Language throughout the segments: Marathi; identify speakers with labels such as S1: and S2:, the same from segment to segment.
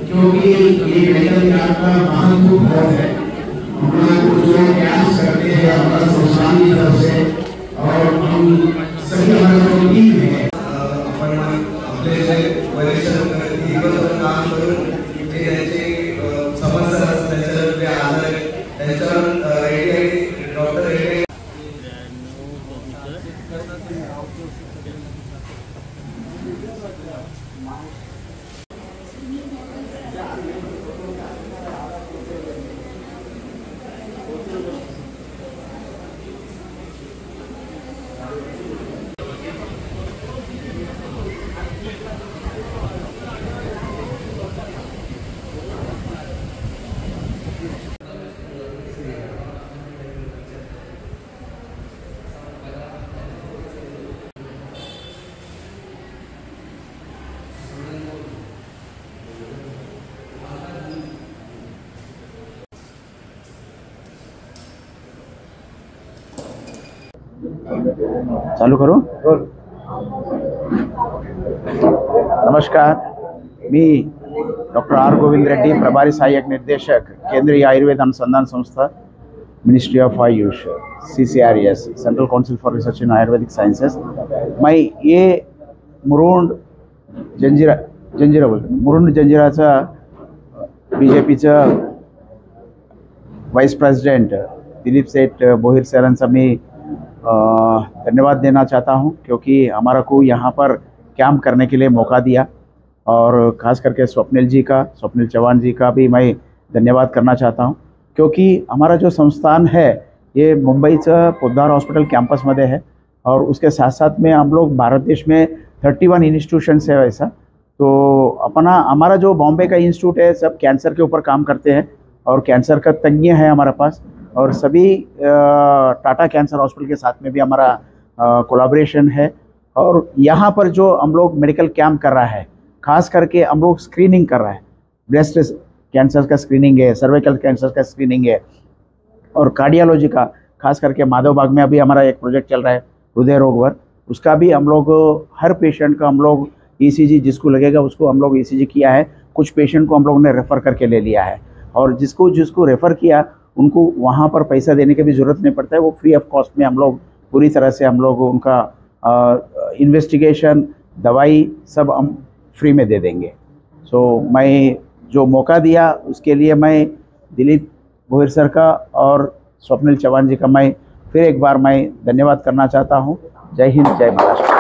S1: क्योंकि ये मेडिकल कैंप का महत्व बहुत है। हम लोग जो कैंप करते हैं हमारा संस्थान की तरफ से और हम सभी हमारे जो टीम है
S2: आपण आपले जे वरिष्ठ काम करून जे त्यांचे समस्या त्यांचे जे आजार त्यांच्यावर रेडी डॉक्टर रेडी
S1: चालू करू। नमस्कार, मी डॉक्टर आर गोविंद रेड्डी, प्रभारी सहाय्यक निर्देशक, केंद्रीय आयुर्वेद अनुसंधान संस्था, ministry of Ayush, CCRS, central council for research in Ayurvedic sciences. मैं ये मुरुंड जंजिराचा BJPचा वाइस प्रेसिडेंट दिलीप सेठ बोहिर सरांचा मी धन्यवाद देना चाहता हूं, क्योंकि हमारा को यहाँ पर कैंप करने के लिए मौका दिया। और ख़ास करके स्वप्निल चौहान जी का भी मैं धन्यवाद करना चाहता हूं, क्योंकि हमारा जो संस्थान है ये मुंबईचं पोद्दार हॉस्पिटल कैंपसमध्ये है और उसके साथ साथ में हम लोग भारत देश में 31 इंस्टीट्यूशंस है वैसा। तो हमारा जो बॉम्बे का इंस्टीट्यूट है सब कैंसर के ऊपर काम करते हैं और कैंसर का तज्ञ है हमारे पास, और सभी टाटा कैंसर हॉस्पिटल के साथ में भी हमारा कोलैबोरेशन है। और यहाँ पर जो हम लोग मेडिकल कैंप कर रहा है, खास करके हम लोग स्क्रीनिंग कर रहा है, ब्रेस्ट कैंसर का स्क्रीनिंग है, सर्वाइकल कैंसर का स्क्रीनिंग है और कार्डियोलॉजी का, खास करके माधवबाग में अभी हमारा एक प्रोजेक्ट चल रहा है हृदय रोग पर, उसका भी हम लोग हर पेशेंट का हम लोग ECG जिसको लगेगा उसको हम लोग ECG किया है। कुछ पेशेंट को हम लोग ने रेफ़र करके ले लिया है और जिसको रेफ़र किया उनको वहाँ पर पैसा देने की भी ज़रूरत नहीं पड़ता है, वो फ्री ऑफ कॉस्ट में हम लोग पूरी तरह से हम लोग उनका इन्वेस्टिगेशन, दवाई सब हम फ्री में दे देंगे। सो मैं जो मौका दिया उसके लिए मैं दिलीप बोहिर सर का और स्वप्निल चौहान जी का मैं फिर एक बार मैं धन्यवाद करना चाहता हूँ। जय हिंद, जय महाराष्ट्र।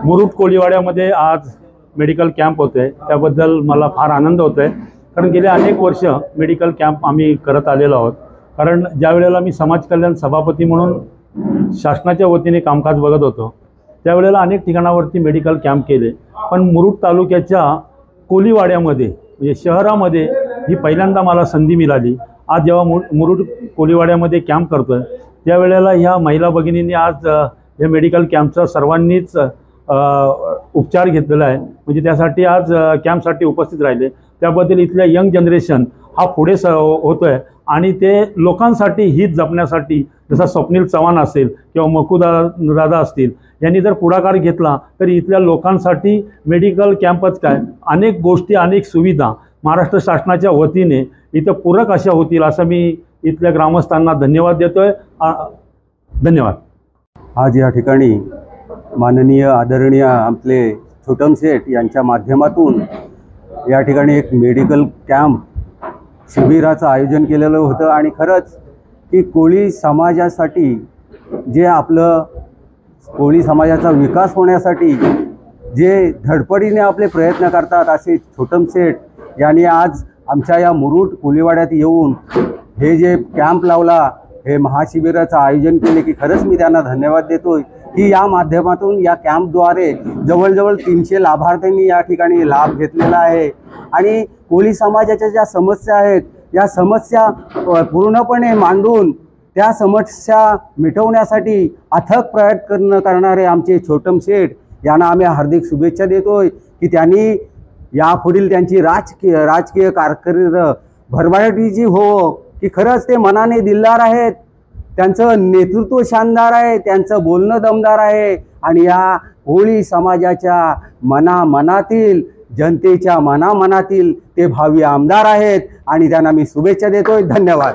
S3: मुरुड कोळीवाड्यामध्ये आज मेडिकल कॅम्प होते, त्याबद्दल मला फार आनंद होतोय, कारण गेले अनेक वर्ष मेडिकल कॅम्प आम्ही करत आलेलो आहोत। कारण ज्या वेळेला मी समाज कल्याण सभापती म्हणून शासनाच्या वतीने कामकाज बघत होतो त्यावेळेला अनेक ठिकाणावरती मेडिकल कॅम्प केले, पण मुरुड तालुक्याच्या कोळीवाड्यामध्ये म्हणजे शहरामध्ये ही पहिल्यांदा मला संधी मिळाली। आज जेव्हा मुरुड कोळीवाड्यामध्ये कॅम्प करतोय त्यावेळेला ह्या महिला भगिनींनी आज या मेडिकल कॅम्पचा सर्वांनीच उपचार घेतलेला आहे, म्हणजे त्यासाठी आज कॅम्पसाठी उपस्थित राहिले, त्याबद्दल इथल्या यंग जनरेशन हा पुढे होतोय आणि ते लोकांसाठी हित जपण्यासाठी जसा स्वप्निल चव्हाण असेल किंवा मकुदा दादा असतील यांनी जर पुढाकार घेतला तर इथल्या लोकांसाठी मेडिकल कॅम्पच काय अनेक गोष्टी अनेक सुविधा महाराष्ट्र शासनाच्या वतीने इथं पूरक अशा होतील असं मी इथल्या ग्रामस्थांना धन्यवाद देतोय। धन्यवाद।
S4: आज या ठिकाणी माननीय आदरणीय आपले छोटम शेठ यांच्या माध्यमातून या ठिकाणी एक मेडिकल कॅम्प शिबिराचं आयोजन केलेलं होतं आणि खरंच की कोळी समाजासाठी जे आपलं कोळी समाजाचा विकास होण्यासाठी जे धडपडीने आपले प्रयत्न करतात असे छोटम शेठ यांनी आज आमच्या या मुरुड कोळीवाड्यात येऊन हे जे कॅम्प लावला, हे महाशिबिराचं आयोजन केले की खरंच मी त्यांना धन्यवाद देतोय की या माध्यमातून या कॅम्पद्वारे जवळजवळ 300 लाभार्थ्यांनी या ठिकाणी लाभ घेतलेला आहे आणि कोळी समाजाच्या ज्या समस्या आहेत या समस्या पूर्णपणे मांडून त्या समस्या मिटवण्यासाठी अथक प्रयत्न करणारे आमचे छोटम शेठ यांना आम्ही हार्दिक शुभेच्छा देतोय की त्यांनी यापुढील त्यांची राजकीय कारकीर्द भरभराटीची हो की खरंच ते मनाने दिलदार आहेत, त्यांचं नेतृत्व शानदार आहे, त्यांचं बोलणं दमदार आहे आणि या कोळी समाजाच्या मनामनातील जनतेच्या मनामनातील ते भावी आमदार आहेत आणि त्यांना मी शुभेच्छा देतोय. धन्यवाद.